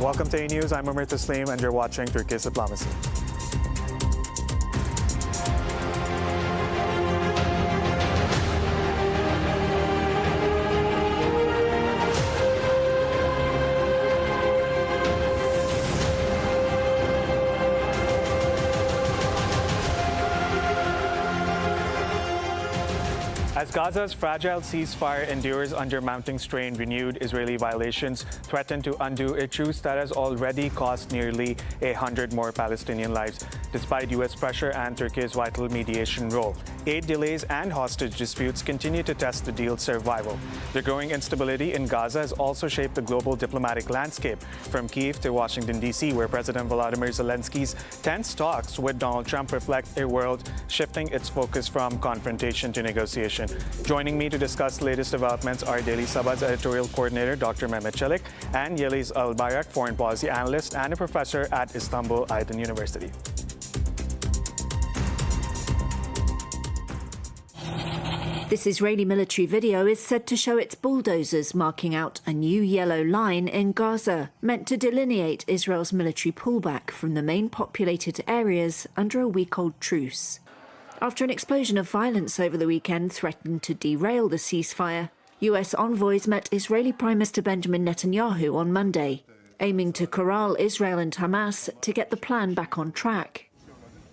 Welcome to Anews. I'm Umar Taslim and you're watching Türkiye Diplomacy. As Gaza's fragile ceasefire endures under mounting strain, renewed Israeli violations threaten to undo a truce that has already cost nearly 100 more Palestinian lives, despite U.S. pressure and Turkey's vital mediation role. Aid delays and hostage disputes continue to test the deal's survival. The growing instability in Gaza has also shaped the global diplomatic landscape, from Kyiv to Washington, D.C., where President Volodymyr Zelensky's tense talks with Donald Trump reflect a world shifting its focus from confrontation to negotiation. Joining me to discuss the latest developments are Daily Sabah's editorial coordinator, Dr. Mehmet Çelik, and Yeliz Albayrak, foreign policy analyst and a professor at Istanbul Aydın University. This Israeli military video is said to show its bulldozers marking out a new yellow line in Gaza, meant to delineate Israel's military pullback from the main populated areas under a week-old truce. After an explosion of violence over the weekend threatened to derail the ceasefire, US envoys met Israeli Prime Minister Benjamin Netanyahu on Monday, aiming to corral Israel and Hamas to get the plan back on track.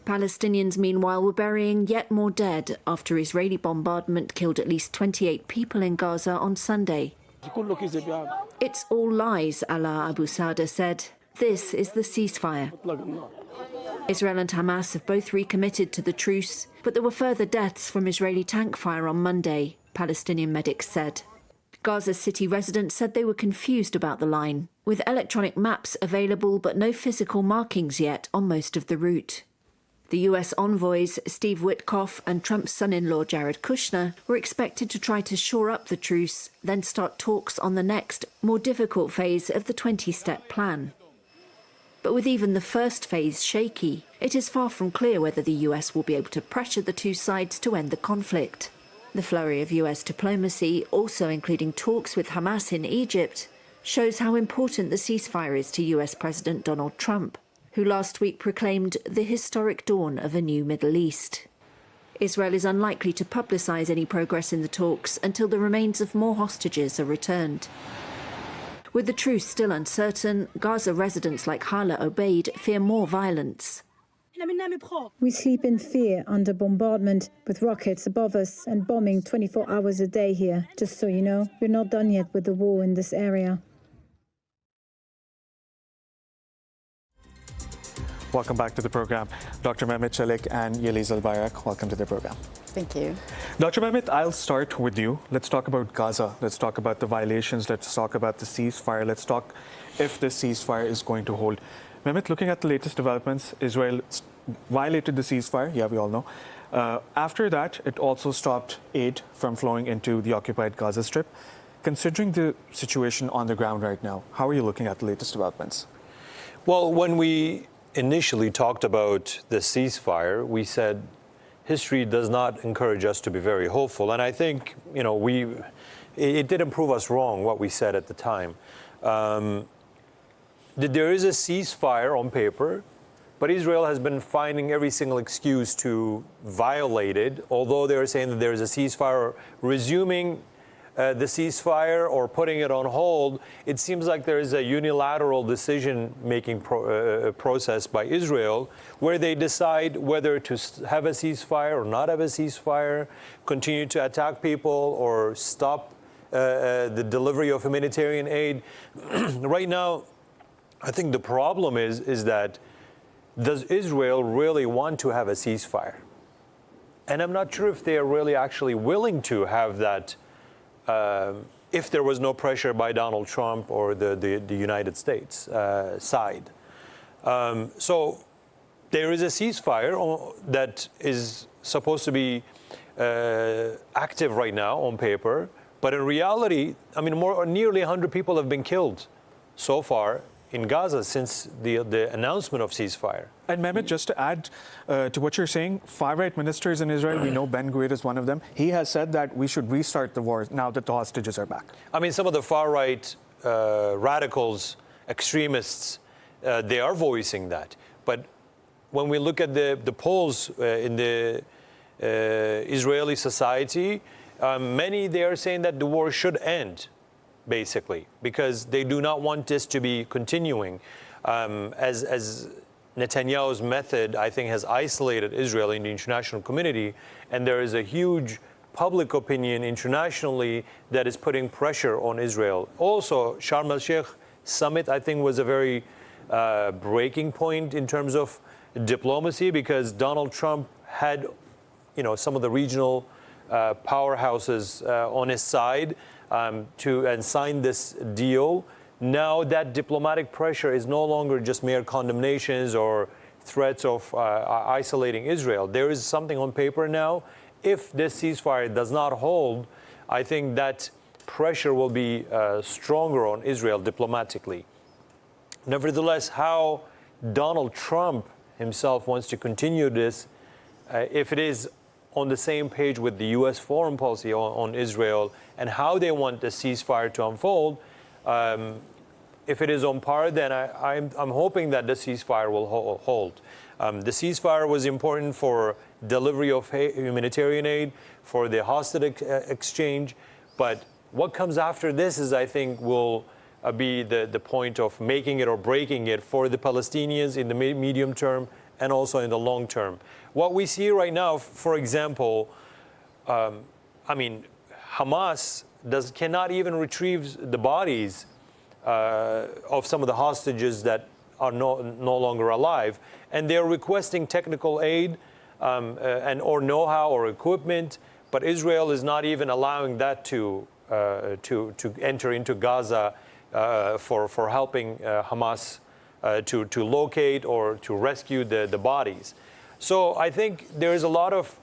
Palestinians, meanwhile, were burying yet more dead after Israeli bombardment killed at least 28 people in Gaza on Sunday. It's all lies, Alaa Abu Sada said. This is the ceasefire. Israel and Hamas have both recommitted to the truce, but there were further deaths from Israeli tank fire on Monday, Palestinian medics said. Gaza City residents said they were confused about the line, with electronic maps available but no physical markings yet on most of the route. The US envoys, Steve Witkoff and Trump's son-in-law Jared Kushner, were expected to try to shore up the truce, then start talks on the next, more difficult phase of the 20-step plan. But with even the first phase shaky, it is far from clear whether the US will be able to pressure the two sides to end the conflict. The flurry of US diplomacy, also including talks with Hamas in Egypt, shows how important the ceasefire is to US President Donald Trump, who last week proclaimed the historic dawn of a new Middle East. Israel is unlikely to publicize any progress in the talks until the remains of more hostages are returned. With the truce still uncertain, Gaza residents like Hala Obeid fear more violence. We sleep in fear under bombardment, with rockets above us and bombing 24 hours a day here. Just so you know, we're not done yet with the war in this area. Welcome back to the program. Dr. Mehmet Çelik and Yeliz Albayrak, welcome to the program. Thank you. Dr. Mehmet, I'll start with you. Let's talk about Gaza. Let's talk about the violations. Let's talk about the ceasefire. Let's talk if the ceasefire is going to hold. Mehmet, looking at the latest developments, Israel violated the ceasefire. Yeah, we all know. After that, it also stopped aid from flowing into the occupied Gaza Strip. Considering the situation on the ground right now, how are you looking at the latest developments? Well, when we initially talked about the ceasefire, we said history does not encourage us to be very hopeful. And I think, it didn't prove us wrong, what we said at the time. There is a ceasefire on paper, but Israel has been finding every single excuse to violate it, although they're saying that there is a ceasefire, resuming the ceasefire or putting it on hold. It seems like there is a unilateral decision-making process by Israel where they decide whether to have a ceasefire or not have a ceasefire, continue to attack people or stop the delivery of humanitarian aid. Right now, I think the problem is that does Israel really want to have a ceasefire? And I'm not sure if they are really actually willing to have that if there was no pressure by Donald Trump or the United States side. So there is a ceasefire that is supposed to be active right now on paper, but in reality, I mean, nearly 100 people have been killed so far in Gaza since the announcement of ceasefire. And Mehmet, just to add to what you're saying, far-right ministers in Israel, we know Ben-Gvir is one of them. He has said that we should restart the war now that the hostages are back. I mean, some of the far-right radicals extremists, they are voicing that. But when we look at the polls in the Israeli society, many they are saying that the war should end, basically, because they do not want this to be continuing. As Netanyahu's method, I think, has isolated Israel in the international community, and there is a huge public opinion internationally that is putting pressure on Israel. Also, Sharm el-Sheikh summit, I think, was a very breaking point in terms of diplomacy, because Donald Trump had, some of the regional powerhouses on his side and signed this deal. Now that diplomatic pressure is no longer just mere condemnations or threats of isolating Israel. There is something on paper now. If this ceasefire does not hold, I think that pressure will be stronger on Israel diplomatically. Nevertheless, how Donald Trump himself wants to continue this, if it is on the same page with the U.S. foreign policy on Israel and how they want the ceasefire to unfold, if it is on par, then I'm hoping that the ceasefire will hold. The ceasefire was important for delivery of humanitarian aid, for the hostage exchange, but what comes after this is, I think, will be the point of making it or breaking it for the Palestinians in the medium term and also in the long term. What we see right now, for example, Hamas cannot even retrieve the bodies of some of the hostages that are no longer alive, and they're requesting technical aid or know-how or equipment, but Israel is not even allowing that to enter into Gaza for helping Hamas to locate or to rescue the bodies. So I think there is a lot of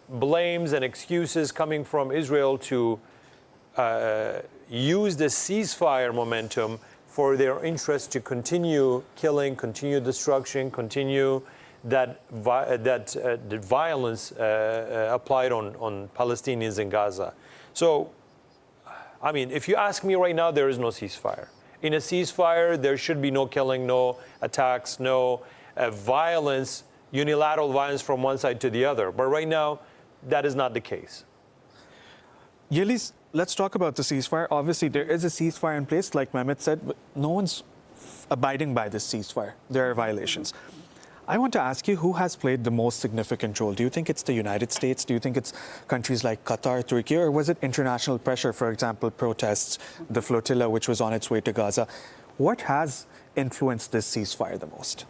blames and excuses coming from Israel to use the ceasefire momentum for their interest to continue killing, continue destruction, continue the violence applied on Palestinians in Gaza. So, if you ask me right now, there is no ceasefire. In a ceasefire, there should be no killing, no attacks, no violence, unilateral violence from one side to the other. But right now, that is not the case. Yildiz, let's talk about the ceasefire. Obviously, there is a ceasefire in place, like Mehmet said, but no one's abiding by this ceasefire. There are violations. I want to ask you, who has played the most significant role? Do you think it's the United States? Do you think it's countries like Qatar, Turkey, or was it international pressure, for example, protests, the flotilla which was on its way to Gaza? What has influenced this ceasefire the most?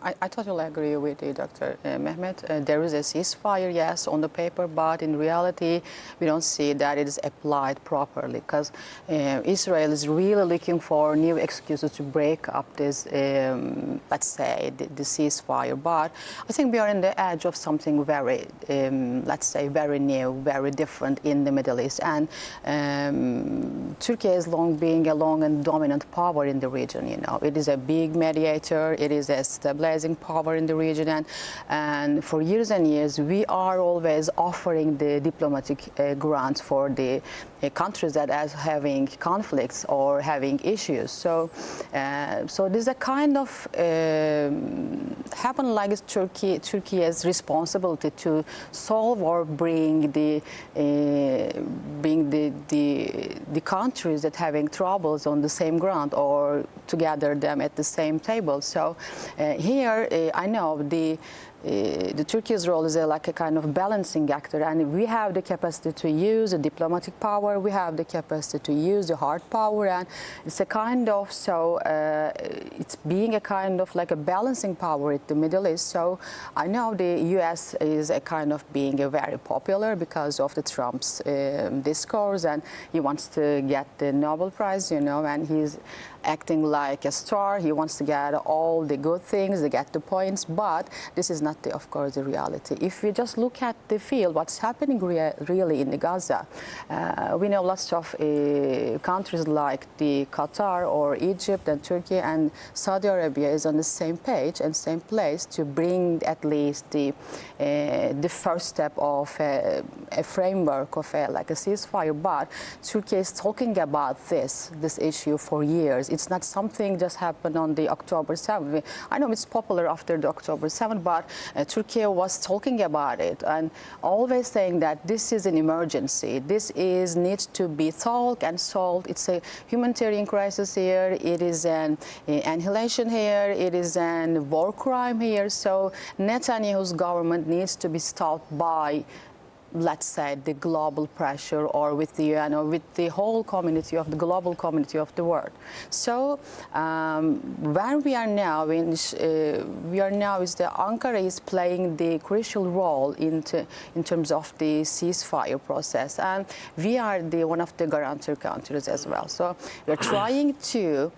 I totally agree with you, Dr. Mehmet. There is a ceasefire, yes, on the paper, but in reality, we don't see that it is applied properly, because Israel is really looking for new excuses to break up this, let's say, the ceasefire. But I think we are in the edge of something very, let's say, very new, very different in the Middle East. And Turkey has long been a long and dominant power in the region, It is a big mediator, it is a stabilizing power in the region, and for years and years we are always offering the diplomatic grants for the countries that are having conflicts or having issues. So there's a kind of happen like Turkey's responsibility to solve or bring the countries that having troubles on the same ground or to gather them at the same table. So here I know the Turkey's role is like a kind of balancing actor, and we have the capacity to use the diplomatic power, we have the capacity to use the hard power, and it's a kind of, it's being a kind of like a balancing power in the Middle East. So I know the US is a kind of being a very popular because of the Trump's discourse, and he wants to get the Nobel Prize, and he's acting like a star. He wants to get all the good things, to get the points, but this is not, of course, the reality. If we just look at the field, what's happening really in Gaza, we know lots of countries like the Qatar or Egypt and Turkey and Saudi Arabia is on the same page and same place to bring at least the first step of a framework of like a ceasefire. But Turkey is talking about this issue for years. It's not something just happened on the October 7th. I know it's popular after the October 7th, but Turkey was talking about it and always saying that this is an emergency. This needs to be talked and solved. It's a humanitarian crisis here. It is an annihilation here. It is a war crime here. So Netanyahu's government needs to be stopped by, let's say, the global pressure, or with the UN, or with the whole community of the global community of the world. So where we are now, is that Ankara is playing the crucial role in terms of the ceasefire process, and we are one of the guarantor countries as well. So we're trying to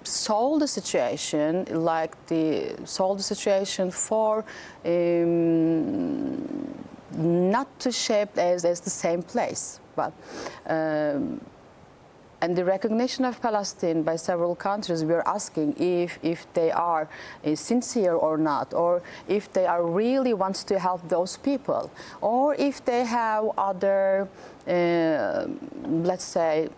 solve the situation, solve the situation for not to shape as the same place, but and the recognition of Palestine by several countries. We are asking if they are sincere or not, or if they are really wants to help those people, or if they have other, let's say,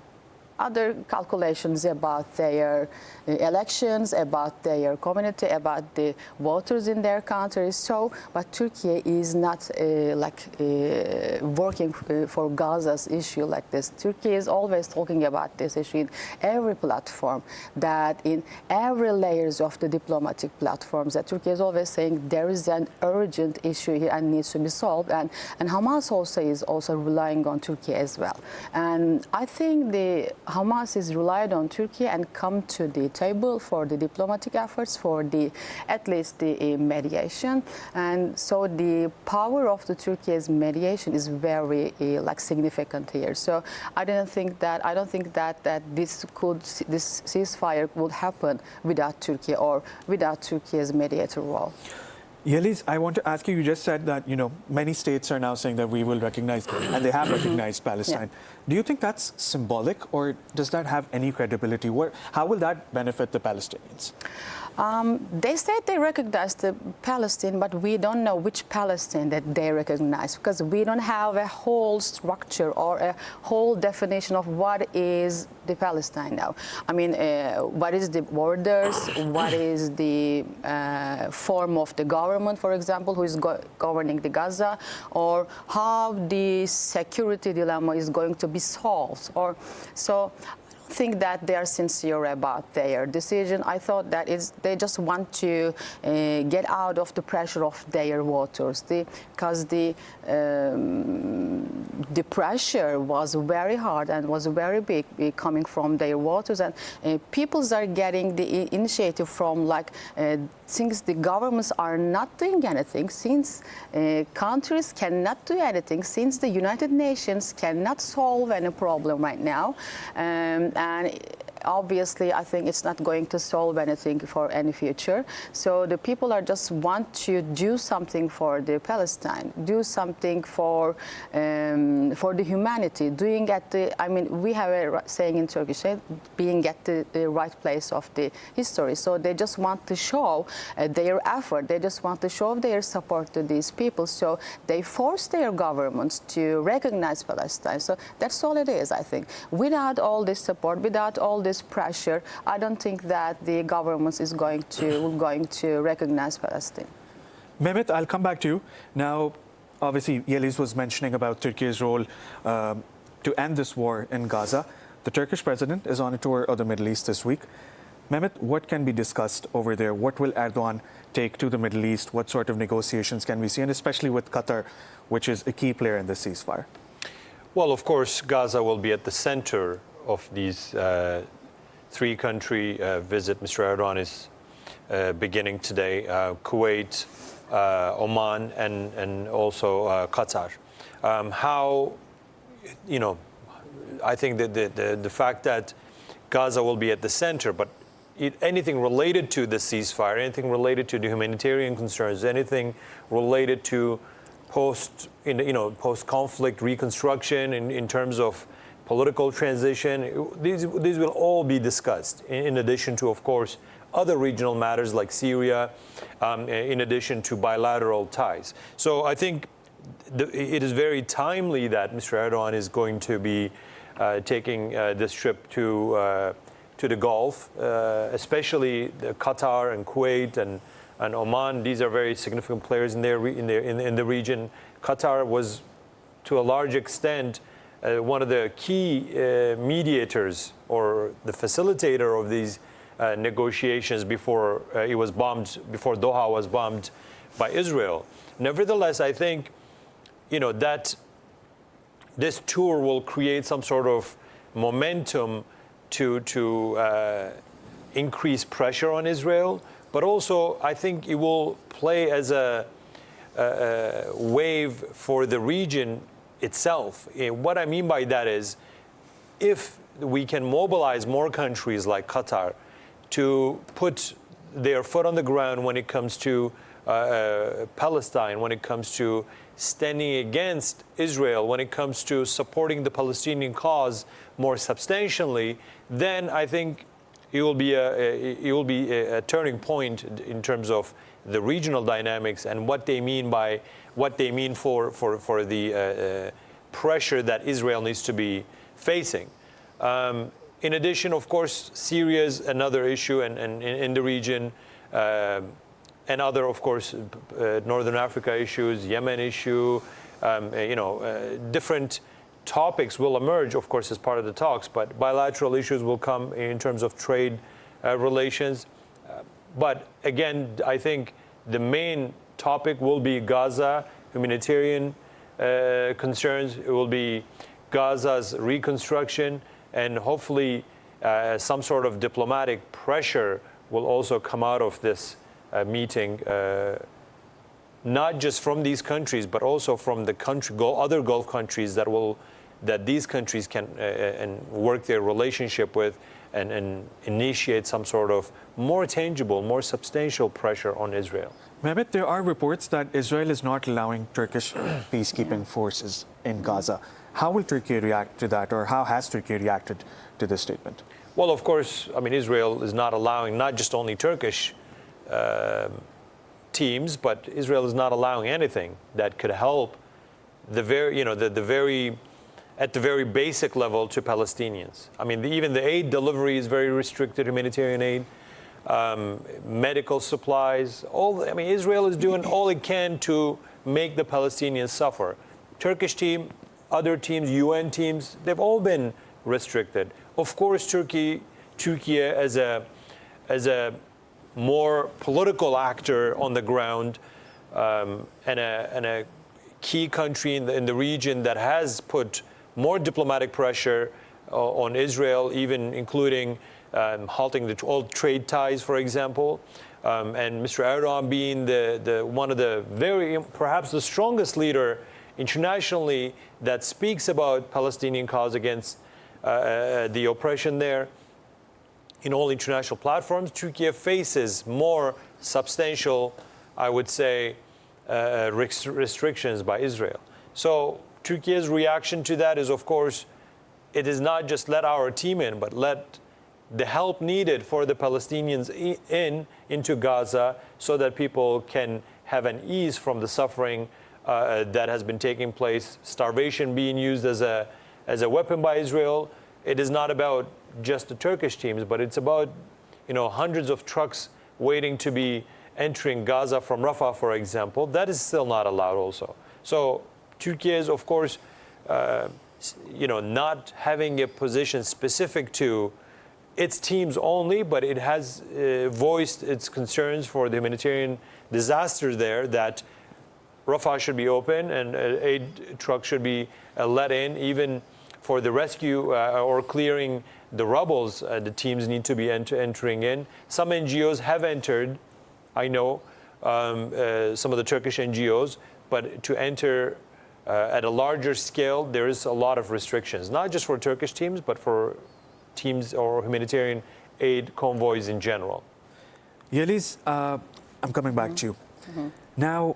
other calculations about their elections, about their community, about the voters in their countries. So, but Turkey is not working for Gaza's issue like this. Turkey is always talking about this issue in every platform, that in every layers of the diplomatic platforms, that Turkey is always saying there is an urgent issue here and needs to be solved. And Hamas also is relying on Turkey as well. And I think the Hamas is relied on Turkey and come to the table for the diplomatic efforts, for at least the mediation. And so the power of the Turkey's mediation is very significant here. So I don't think that this ceasefire would happen without Turkey or without Turkey's mediator role. Yeliz, I want to ask you, you just said that, many states are now saying that we will recognize, and they have recognized Palestine. Yeah. Do you think that's symbolic, or does that have any credibility? How will that benefit the Palestinians? They said they recognize the Palestine, but we don't know which Palestine that they recognize, because we don't have a whole structure or a whole definition of what is the Palestine now. I mean, what is the borders? What is the form of the government, for example, who is governing the Gaza, or how the security dilemma is going to be solved? I think that they are sincere about their decision. I thought that they just want to get out of the pressure of their voters, because the pressure was very hard and was very big coming from their voters, and peoples are getting the initiative from since the governments are not doing anything, since countries cannot do anything, since the United Nations cannot solve any problem right now, and obviously, I think it's not going to solve anything for any future. So the people are just want to do something for the Palestine, do something for the humanity, doing at the, we have a saying in Turkish, being at the right place of the history. So they just want to show their effort. They just want to show their support to these people. So they force their governments to recognize Palestine. So that's all it is, I think. Without all this support, without all this pressure, I don't think that the government is going to recognize Palestine. Mehmet, I'll come back to you. Now, obviously, Yeliz was mentioning about Turkey's role to end this war in Gaza. The Turkish president is on a tour of the Middle East this week. Mehmet, what can be discussed over there? What will Erdogan take to the Middle East? What sort of negotiations can we see? And especially with Qatar, which is a key player in the ceasefire. Well, of course, Gaza will be at the center of these three-country visit. Mr. Erdogan is beginning today, Kuwait, Oman, and also Qatar. I think that the fact that Gaza will be at the center, but anything related to the ceasefire, anything related to the humanitarian concerns, anything related to post-conflict reconstruction in terms of political transition, these will all be discussed, in addition to, of course, other regional matters like Syria, in addition to bilateral ties. So I think it is very timely that Mr. Erdogan is going to be taking this trip to the Gulf, especially Qatar and Kuwait and Oman. These are very significant players in the region. Qatar was, to a large extent, one of the key mediators or the facilitator of these negotiations before before Doha was bombed by Israel. Nevertheless, I think, that this tour will create some sort of momentum to increase pressure on Israel, but also I think it will play as a wave for the region itself. What I mean by that is, if we can mobilize more countries like Qatar to put their foot on the ground when it comes to Palestine, when it comes to standing against Israel, when it comes to supporting the Palestinian cause more substantially, then I think it will be a turning point in terms of the regional dynamics and what they mean for the pressure that Israel needs to be facing. In addition, of course, Syria is another issue and in the region, and other, of course, Northern Africa issues, Yemen issue, different topics will emerge, of course, as part of the talks, but bilateral issues will come in terms of trade relations. But again, I think the main topic will be Gaza, humanitarian concerns. It will be Gaza's reconstruction, and hopefully some sort of diplomatic pressure will also come out of this meeting, not just from these countries, but also from the other Gulf countries that these countries can and work their relationship with and initiate some sort of more tangible, more substantial pressure on Israel. Mehmet, there are reports that Israel is not allowing Turkish peacekeeping forces in Gaza. How will Turkey react to that, or how has Turkey reacted to this statement? Well, of course, I mean, Israel is not allowing not just only Turkish teams, but Israel is not allowing anything that could help at the very basic level to Palestinians. I mean, even the aid delivery is very restricted, humanitarian aid, medical supplies. Israel is doing all it can to make the Palestinians suffer. Turkish team, other teams, UN teams, they've all been restricted. Of course, Turkey as a more political actor on the ground, and a key country in the region that has put more diplomatic pressure on Israel, even including halting all trade ties, for example, and Mr. Erdogan being one of the perhaps the strongest leader internationally that speaks about Palestinian cause against the oppression there. In all international platforms, Turkey faces more substantial, I would say, restrictions by Israel. So Turkey's reaction to that is, of course, it is not just let our team in, but let the help needed for the Palestinians into Gaza, so that people can have an ease from the suffering that has been taking place, starvation being used as a weapon by Israel. It is not about just the Turkish teams, but it's about hundreds of trucks waiting to be entering Gaza from Rafah, for example. That is still not allowed also. So Turkey is, of course, not having a position specific to its teams only, but it has voiced its concerns for the humanitarian disaster there, that Rafah should be open and aid trucks should be let in, even for the rescue or clearing the rubbles. The teams need to be entering in. Some NGOs have entered, I know, some of the Turkish NGOs, but to enter at a larger scale, there is a lot of restrictions, not just for Turkish teams, but for teams or humanitarian aid convoys in general. Yeliz, I'm coming back to you. Now,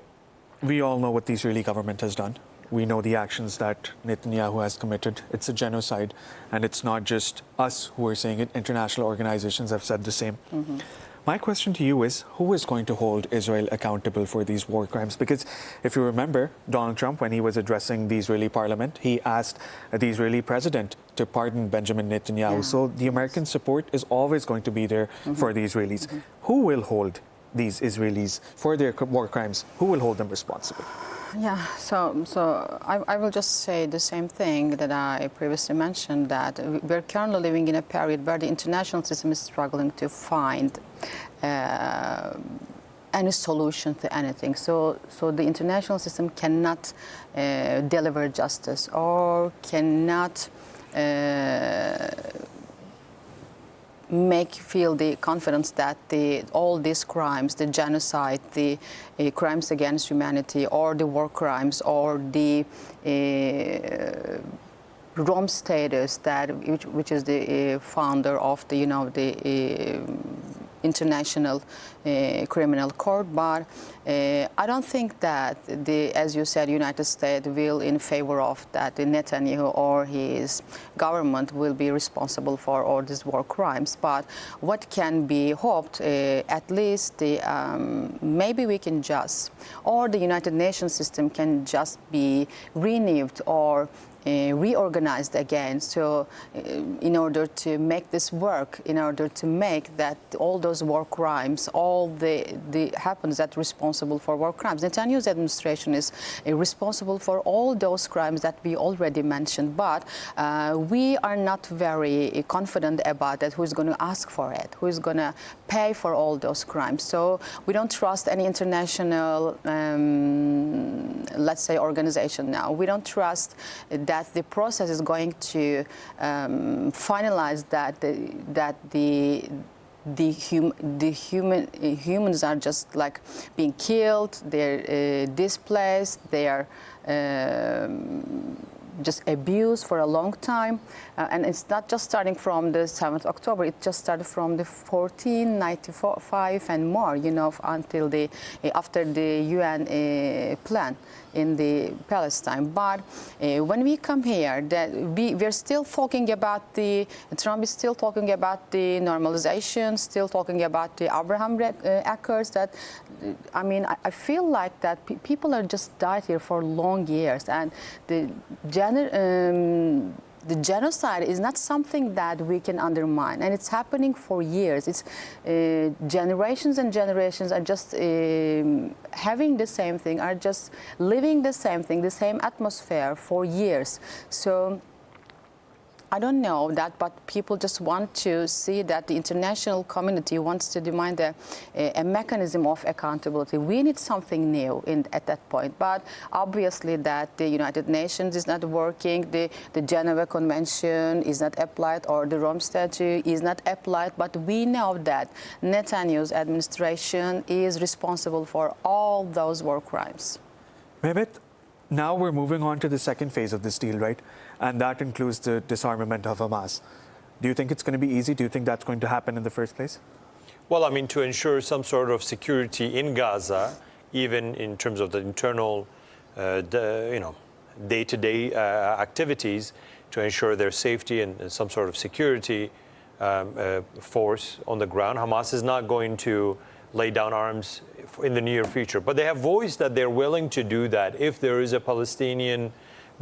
we all know what the Israeli government has done. We know the actions that Netanyahu has committed. It's a genocide, and it's not just us who are saying it. International organizations have said the same. My question to you is, who is going to hold Israel accountable for these war crimes? Because if you remember, Donald Trump, when he was addressing the Israeli parliament, he asked the Israeli president to pardon Benjamin Netanyahu. Yeah. So the American support is always going to be there for the Israelis. Who will hold these Israelis for their war crimes? Who will hold them responsible? Yeah, so I will just say the same thing that I previously mentioned, that we're currently living in a period where the international system is struggling to find any solution to anything. So the international system cannot deliver justice or cannot feel the confidence that all these crimes, the genocide, the crimes against humanity, or the war crimes, or the Rome status, which is the founder of the the International Criminal Court, but I don't think that as you said, United States will in favor of that Netanyahu or his government will be responsible for all these war crimes. But what can be hoped, at least maybe we can just, or the United Nations system can just be renewed or reorganized again, so in order to make this work, in order to make that all those war crimes, all the happens that responsible for war crimes. Netanyahu's administration is responsible for all those crimes that we already mentioned, but we are not very confident about that, who's going to ask for it, who's going to pay for all those crimes. So we don't trust any international, let's say, organization now. We don't trust that the process is going to finalize that humans are just like being killed, they're displaced, they're just abused for a long time, and it's not just starting from the 7th October. It just started from the 1495 and more, until after the UN plan in the Palestine. But when we come here, that we're still talking about Trump is still talking about the normalization, still talking about the Abraham Accords. That I feel like that people are just died here for long years, and the genocide is not something that we can undermine, and it's happening for years. It's generations and generations are just having the same thing, are just living the same thing, the same atmosphere for years. So I don't know that, but people just want to see that the international community wants to demand a mechanism of accountability. We need something new at that point. But obviously that the United Nations is not working, the Geneva Convention is not applied, or the Rome Statute is not applied. But we know that Netanyahu's administration is responsible for all those war crimes. Mehmet, now we're moving on to the second phase of this deal, right? And that includes the disarmament of Hamas. Do you think it's going to be easy? Do you think that's going to happen in the first place? Well, to ensure some sort of security in Gaza, even in terms of the internal, day-to-day activities, to ensure their safety and some sort of security force on the ground, Hamas is not going to lay down arms in the near future. But they have voiced that they're willing to do that if there is a Palestinian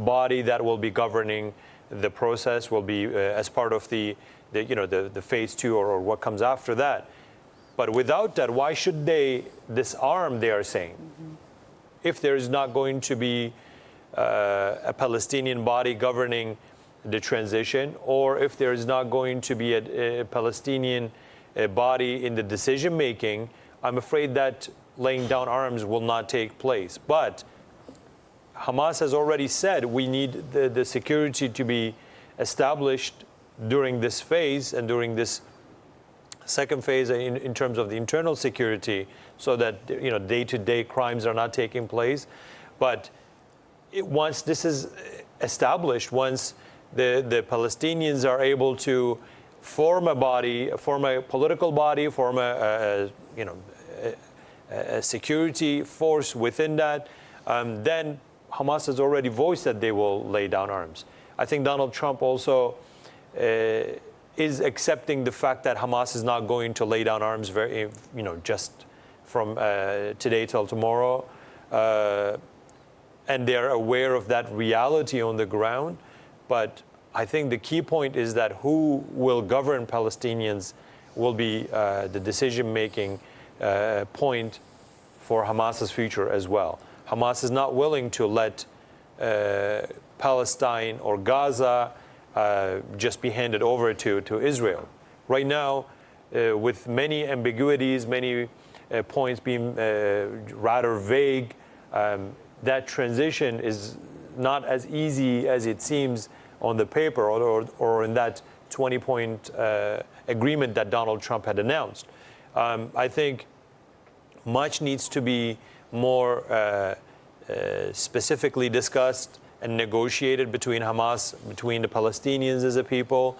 body that will be governing the process, will be as part of the phase 2 or what comes after that. But without that, why should they disarm, they are saying? If there is not going to be a Palestinian body governing the transition, or if there is not going to be a Palestinian body in the decision making, I'm afraid that laying down arms will not take place. But Hamas has already said we need the security to be established during this phase and during this second phase in terms of the internal security, so that day-to-day crimes are not taking place. But once this is established, once the Palestinians are able to form a body, form a political body, form a security force within that, then Hamas has already voiced that they will lay down arms. I think Donald Trump also is accepting the fact that Hamas is not going to lay down arms just from today till tomorrow. And they're aware of that reality on the ground. But I think the key point is that who will govern Palestinians will be the decision-making point for Hamas's future as well. Hamas is not willing to let Palestine or Gaza just be handed over to Israel. Right now, with many ambiguities, many points being rather vague, that transition is not as easy as it seems on the paper or in that 20-point agreement that Donald Trump had announced. I think much needs to be more specifically discussed and negotiated between Hamas, between the Palestinians as a people,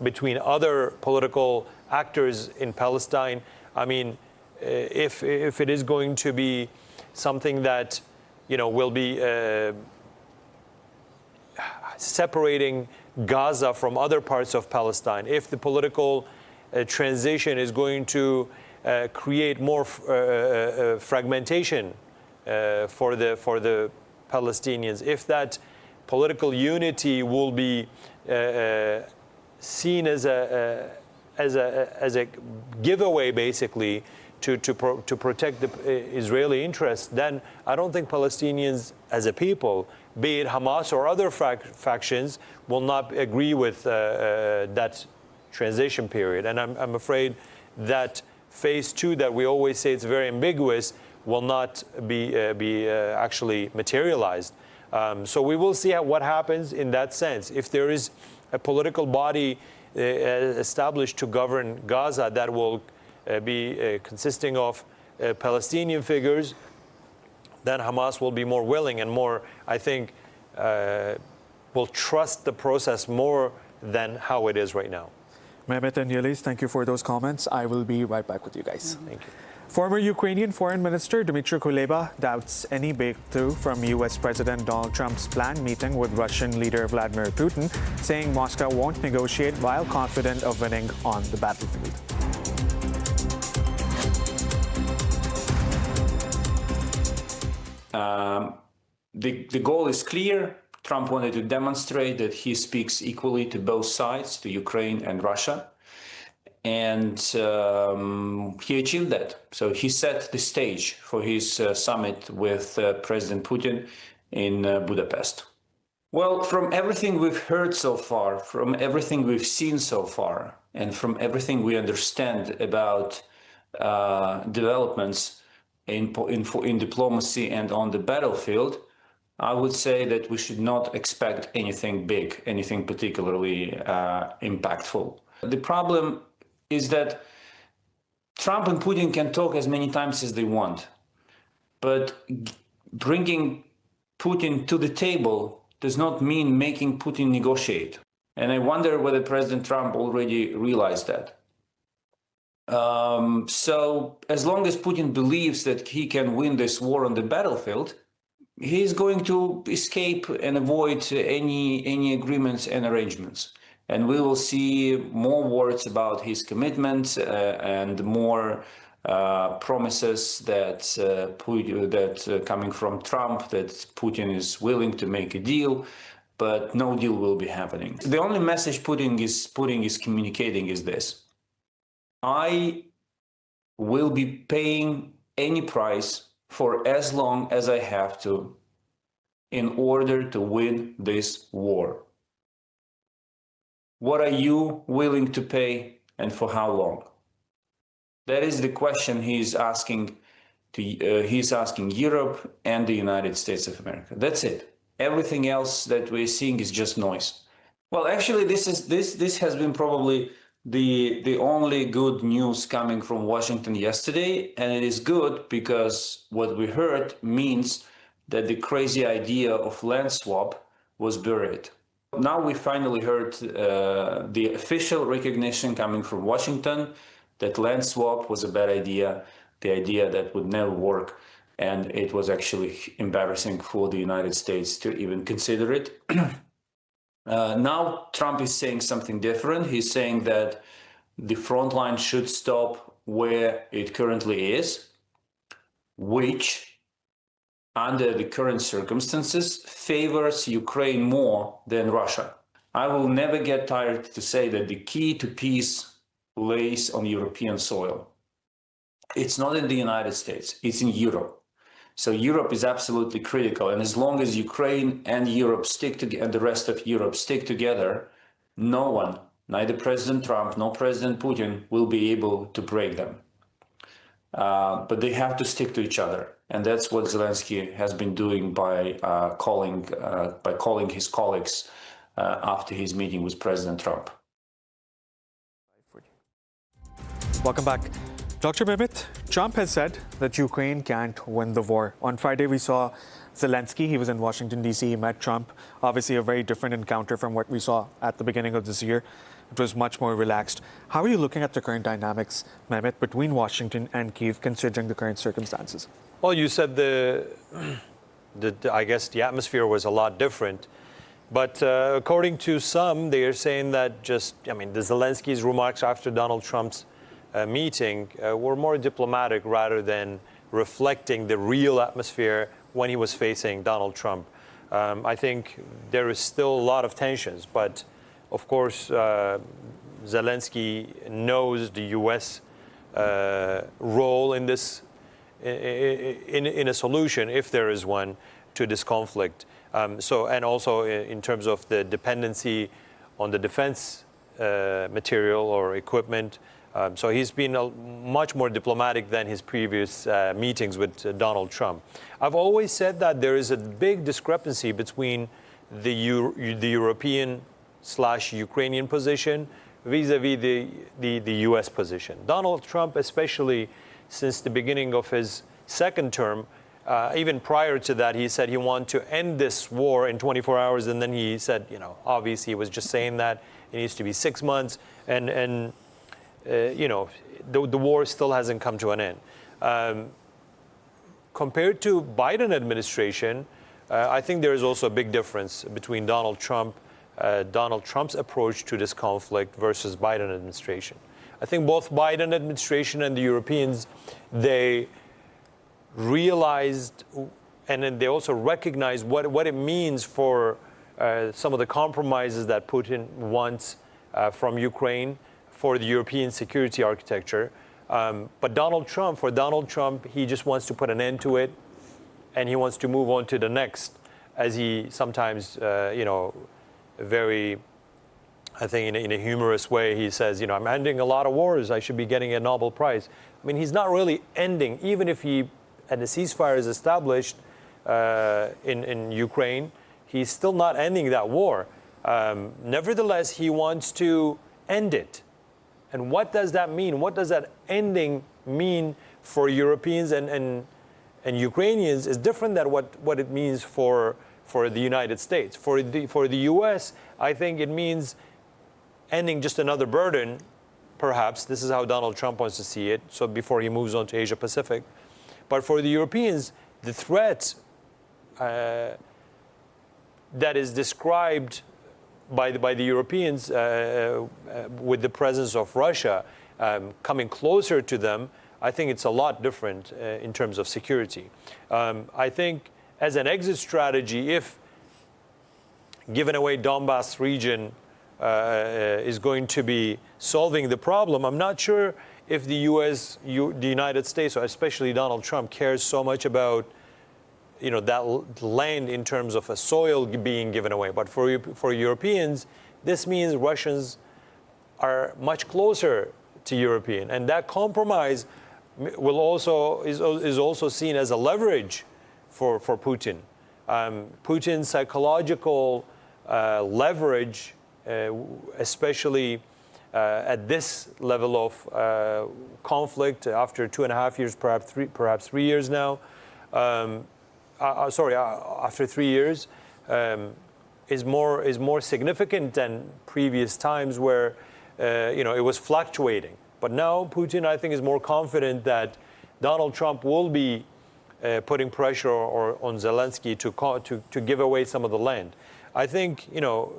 between other political actors in Palestine. I mean, if it is going to be something that, will be separating Gaza from other parts of Palestine, if the political transition is going to create more fragmentation for the Palestinians, if that political unity will be seen as a giveaway, basically, to protect the Israeli interests, then I don't think Palestinians as a people, be it Hamas or other factions, will not agree with that transition period. And I'm afraid that phase two, that we always say it's very ambiguous, will not be actually materialized. So we will see what happens in that sense. If there is a political body established to govern Gaza that will be consisting of Palestinian figures, then Hamas will be more willing and more, I think, will trust the process more than how it is right now. Mehmet and Yeliz, thank you for those comments. I will be right back with you guys. Thank you. Former Ukrainian Foreign Minister Dmytro Kuleba doubts any breakthrough from U.S. President Donald Trump's planned meeting with Russian leader Vladimir Putin, saying Moscow won't negotiate while confident of winning on the battlefield. The goal is clear. Trump wanted to demonstrate that he speaks equally to both sides, to Ukraine and Russia. And he achieved that. So he set the stage for his summit with President Putin in Budapest. Well, from everything we've heard so far, from everything we've seen so far, and from everything we understand about developments in diplomacy and on the battlefield, I would say that we should not expect anything big, anything particularly impactful. The problem is that Trump and Putin can talk as many times as they want, but bringing Putin to the table does not mean making Putin negotiate. And I wonder whether President Trump already realized that. So as long as Putin believes that he can win this war on the battlefield, he's going to escape and avoid any agreements and arrangements. And we will see more words about his commitments and more promises that coming from Trump, that Putin is willing to make a deal, but no deal will be happening. The only message Putin is communicating is this: I will be paying any price for as long as I have to in order to win this war. What are you willing to pay and for how long? That is the question he's asking Europe and the United States of America. That's it. Everything else that we're seeing is just noise. Well, actually, this has been probably the only good news coming from Washington yesterday, and it is good because what we heard means that the crazy idea of land swap was buried. Now we finally heard the official recognition coming from Washington that land swap was a bad idea, the idea that would never work, and it was actually embarrassing for the United States to even consider it. Now Trump is saying something different. He's saying that the front line should stop where it currently is, which, under the current circumstances, favors Ukraine more than Russia. I will never get tired to say that the key to peace lays on European soil. It's not in the United States, it's in Europe. So Europe is absolutely critical. And as long as Ukraine and Europe stick together, and the rest of Europe stick together, no one, neither President Trump nor President Putin, will be able to break them. But they have to stick to each other. And that's what Zelensky has been doing by calling his colleagues after his meeting with President Trump. Welcome back. Dr. Mehmet, Trump has said that Ukraine can't win the war. On Friday, we saw Zelensky. He was in Washington, D.C. He met Trump. Obviously, a very different encounter from what we saw at the beginning of this year. It was much more relaxed. How are you looking at the current dynamics, Mehmet, between Washington and Kyiv, considering the current circumstances? Well, you said I guess the atmosphere was a lot different. But according to some, they are saying that the Zelensky's remarks after Donald Trump's meeting were more diplomatic rather than reflecting the real atmosphere when he was facing Donald Trump. I think there is still a lot of tensions, but of course, Zelensky knows the U.S. Role in this, in a solution, if there is one, to this conflict. And also in terms of the dependency on the defense material or equipment. So he's been much more diplomatic than his previous meetings with Donald Trump. I've always said that there is a big discrepancy between the European/Ukrainian position vis-a-vis the U.S. position. Donald Trump, especially since the beginning of his second term, even prior to that, he said he wanted to end this war in 24 hours. And then he said, obviously he was just saying that it needs to be 6 months. And the war still hasn't come to an end. Compared to Biden administration, I think there is also a big difference between Donald Trump's approach to this conflict versus Biden administration. I think both Biden administration and the Europeans, they realized and then they also recognized what it means for some of the compromises that Putin wants from Ukraine for the European security architecture. But for Donald Trump, he just wants to put an end to it, and he wants to move on to the next, as he sometimes, very, I think in a humorous way, he says, I'm ending a lot of wars, I should be getting a Nobel Prize. I mean, he's not really ending, even if a ceasefire is established in Ukraine, he's still not ending that war. Nevertheless, he wants to end it. And what does that mean? What does that ending mean for Europeans and Ukrainians is different than what it means for the United States. For the U.S., I think it means ending just another burden, perhaps. This is how Donald Trump wants to see it, so before he moves on to Asia Pacific. But for the Europeans, the threat that is described by the Europeans with the presence of Russia coming closer to them, I think it's a lot different in terms of security. I think as an exit strategy, if giving away Donbass region is going to be solving the problem, I'm not sure if the the United States, or especially Donald Trump, cares so much about that land in terms of a soil being given away. But for Europeans, this means Russians are much closer to European, and that compromise is also seen as a leverage for Putin. Putin's psychological leverage, especially at this level of conflict after 2.5 years, perhaps 3 years now. After 3 years, is more significant than previous times where it was fluctuating. But now Putin, I think, is more confident that Donald Trump will be putting pressure on Zelensky to give away some of the land. I think, you know,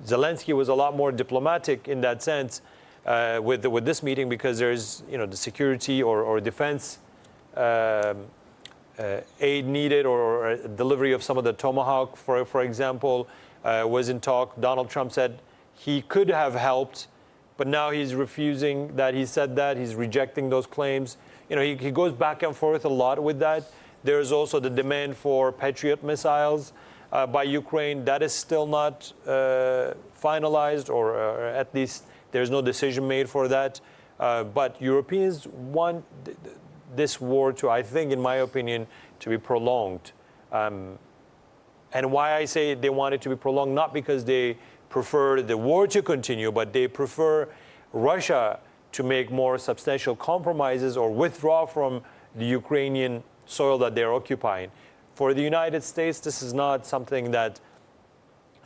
Zelensky was a lot more diplomatic in that sense with this meeting, because there's, you know, the security or defense aid needed, or delivery of some of the Tomahawk, for example, was in talk. Donald Trump said he could have helped, but now he's refusing that. He said that. He's rejecting those claims. You know, he goes back and forth a lot with that. There's also the demand for Patriot missiles by Ukraine. That is still not finalized, or at least there's no decision made for that. But Europeans want this war to, I think, in my opinion, to be prolonged. And why I say they want it to be prolonged, not because they prefer the war to continue, but they prefer Russia to make more substantial compromises or withdraw from the Ukrainian soil that they're occupying. For the United States, this is not something that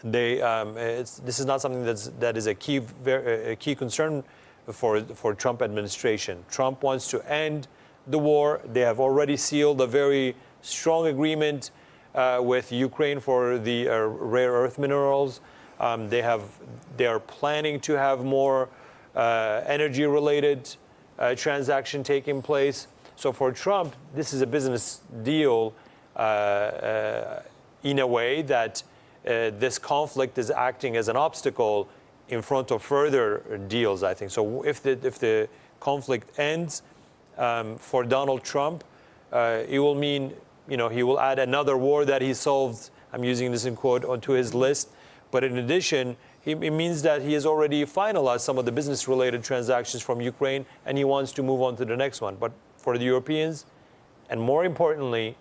this is not something that is a key concern for Trump administration. Trump wants to end the war. They have already sealed a very strong agreement with Ukraine for the rare earth minerals. They are planning to have more energy-related transaction taking place. So for Trump, this is a business deal in a way that this conflict is acting as an obstacle in front of further deals, I think. So if the conflict ends for Donald Trump, it will mean, you know, he will add another war that he solved, I'm using this in quote, onto his list. But in addition, it means that he has already finalized some of the business-related transactions from Ukraine, and he wants to move on to the next one. But for the Europeans, and more importantly,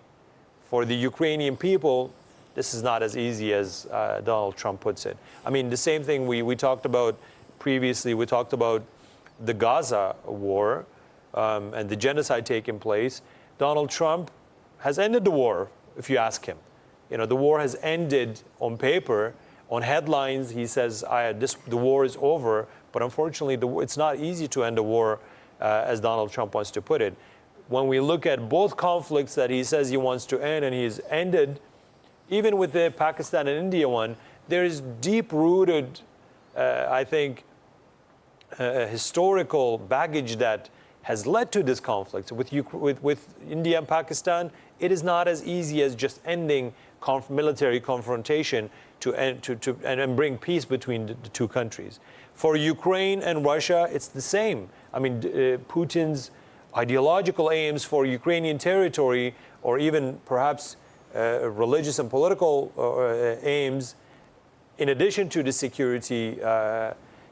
for the Ukrainian people, this is not as easy as Donald Trump puts it. I mean, the same thing we talked about previously. We talked about the Gaza war and the genocide taking place. Donald Trump has ended the war, if you ask him. You know, the war has ended on paper. On headlines, he says, the war is over. But unfortunately, it's not easy to end a war, as Donald Trump wants to put it. When we look at both conflicts that he says he wants to end, and he's ended, even with the Pakistan and India one, there is deep-rooted, I think, historical baggage that has led to this conflict. With India and Pakistan, it is not as easy as just ending military confrontation and bring peace between the two countries. For Ukraine and Russia, it's the same. I mean, Putin's ideological aims for Ukrainian territory, or even perhaps religious and political aims, in addition to the security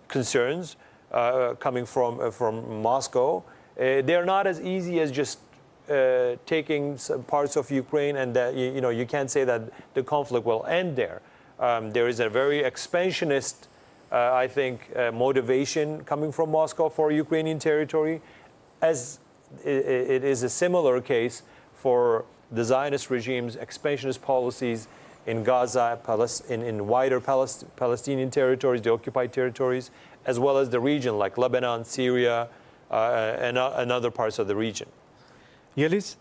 concerns coming from Moscow, they're not as easy as just taking some parts of Ukraine, and that, you know, you can't say that the conflict will end there. There is a very expansionist, I think, motivation coming from Moscow for Ukrainian territory, as it is a similar case for the Zionist regime's expansionist policies in Gaza, in wider Palestinian territories, the occupied territories, as well as the region like Lebanon, Syria, and other parts of the region. Yeliz,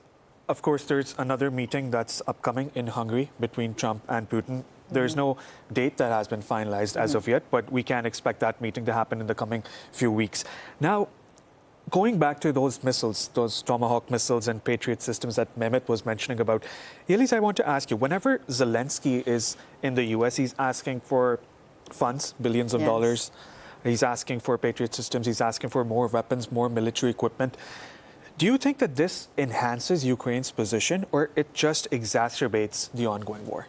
of course, there's another meeting that's upcoming in Hungary between Trump and Putin. There's no date that has been finalized as of yet, but we can expect that meeting to happen in the coming few weeks. Now, going back to those missiles, those Tomahawk missiles and Patriot systems that Mehmet was mentioning about, Yeliz, I want to ask you, whenever Zelensky is in the U.S., he's asking for funds, billions of dollars. He's asking for Patriot systems. He's asking for more weapons, more military equipment. Do you think that this enhances Ukraine's position, or it just exacerbates the ongoing war?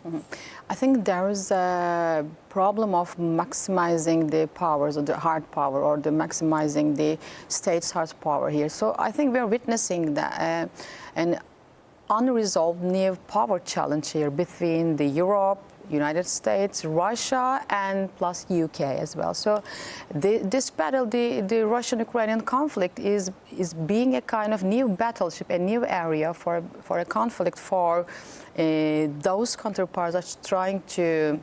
I think there is a problem of maximizing the powers, or the hard power, or the maximizing the state's hard power here. So I think we're witnessing that, an unresolved new power challenge here between Europe, United States, Russia, and plus UK as well. So this battle, the Russian-Ukrainian conflict is being a kind of new battleship, a new area for a conflict for those counterparts that are trying to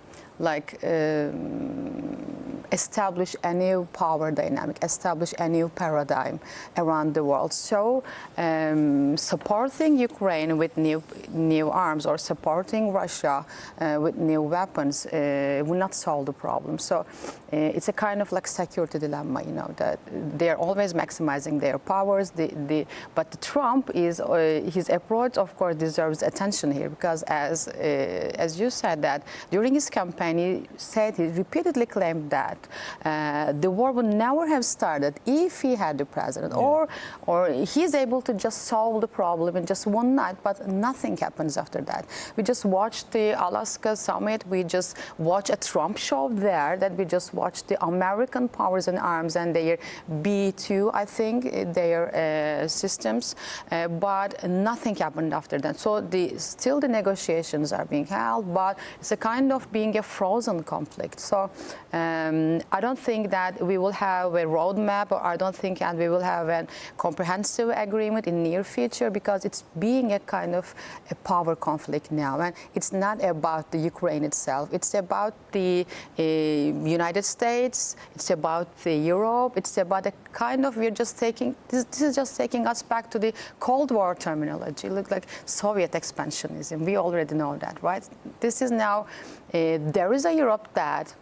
establish a new power dynamic, establish a new paradigm around the world. So supporting Ukraine with new arms or supporting Russia with new weapons will not solve the problem. So it's a kind of like security dilemma, you know, that they're always maximizing their powers. But Trump is his approach, of course, deserves attention here, because as you said, that during his campaign he repeatedly claimed that the war would never have started if he had the president, or he's able to just solve the problem in just one night, but nothing happens after that. We just watched the Alaska summit, we just watched a Trump show there, that we just watched the American powers and arms and their B-2, I think, their systems, but nothing happened after that. So still the negotiations are being held, but it's a kind of being a frozen conflict. So I don't think that we will have a roadmap, or I don't think that we will have a comprehensive agreement in near future, because it's being a kind of a power conflict now. And it's not about the Ukraine itself. It's about the United States. It's about the Europe. It's about a kind of, we're just taking, this is just taking us back to the Cold War terminology. Look like Soviet expansionism. We already know that, right? This is now, there is a Europe that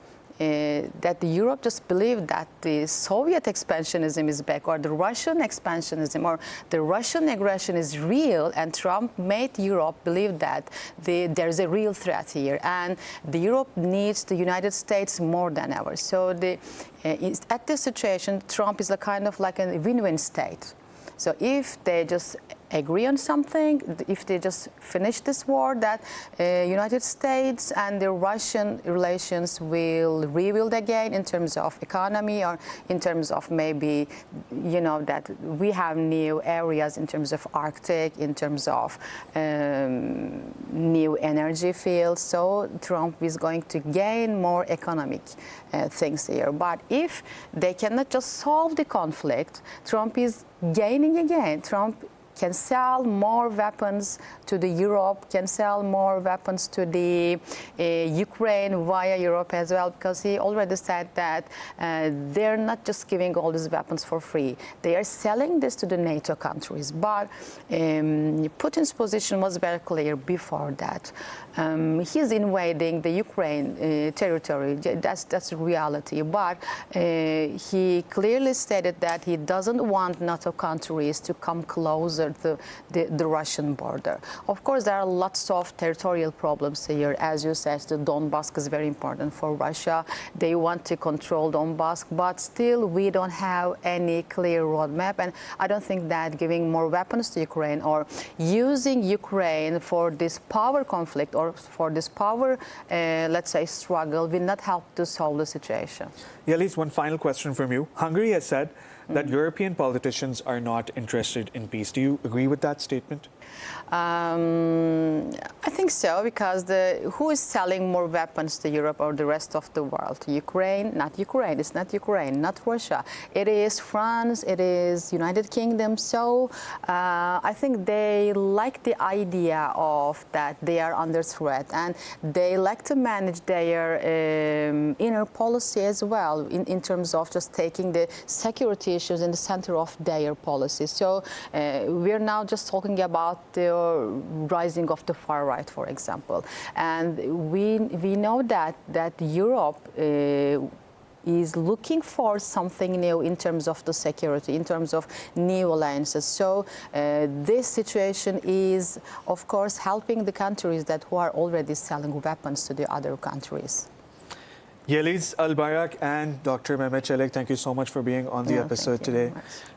Europe just believed that the Soviet expansionism is back, or the Russian expansionism, or the Russian aggression is real, and Trump made Europe believe that there's a real threat here, and the Europe needs the United States more than ever. So at this situation, Trump is a kind of like a win-win state. So if they just agree on something, if they just finish this war, that United States and the Russian relations will rebuild again in terms of economy, or in terms of maybe, you know, that we have new areas in terms of Arctic, in terms of new energy fields. So Trump is going to gain more economic things here. But if they cannot just solve the conflict, Trump is gaining again. Trump can sell more weapons to the Europe, can sell more weapons to the Ukraine via Europe as well, because he already said that they're not just giving all these weapons for free. They are selling this to the NATO countries. But Putin's position was very clear before that. He's invading the Ukraine territory. That's reality. But he clearly stated that he doesn't want NATO countries to come closer to the Russian border. Of course, there are lots of territorial problems here. As you said, the Donbass is very important for Russia. They want to control Donbass, but still we don't have any clear roadmap. And I don't think that giving more weapons to Ukraine, or using Ukraine for this power conflict, or for this power, let's say, struggle, will not help to solve the situation. Yeah, at least one final question from you. Hungary has said that European politicians are not interested in peace. Do you agree with that statement? I think so, because who is selling more weapons to Europe or the rest of the world? Ukraine? Not Ukraine. It's not Ukraine, not Russia. It is France, it is United Kingdom. So I think they like the idea of that they are under threat, and they like to manage their inner policy as well, in terms of just taking the security issues in the center of their policy. So we're now just talking about the rising of the far right, for example, and we know that Europe is looking for something new in terms of the security, in terms of new alliances. So this situation is, of course, helping the countries who are already selling weapons to the other countries. Yeliz Albayrak and Dr. Mehmet Çelik, thank you so much for being on the episode today.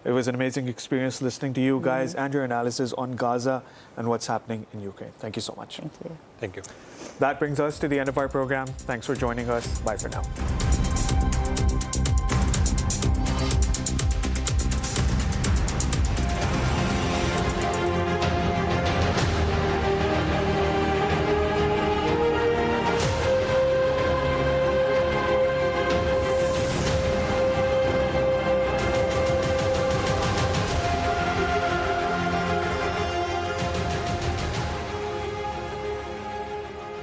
It was an amazing experience listening to you guys and your analysis on Gaza and what's happening in Ukraine. Thank you so much. Thank you. Thank you. That brings us to the end of our program. Thanks for joining us. Bye for now.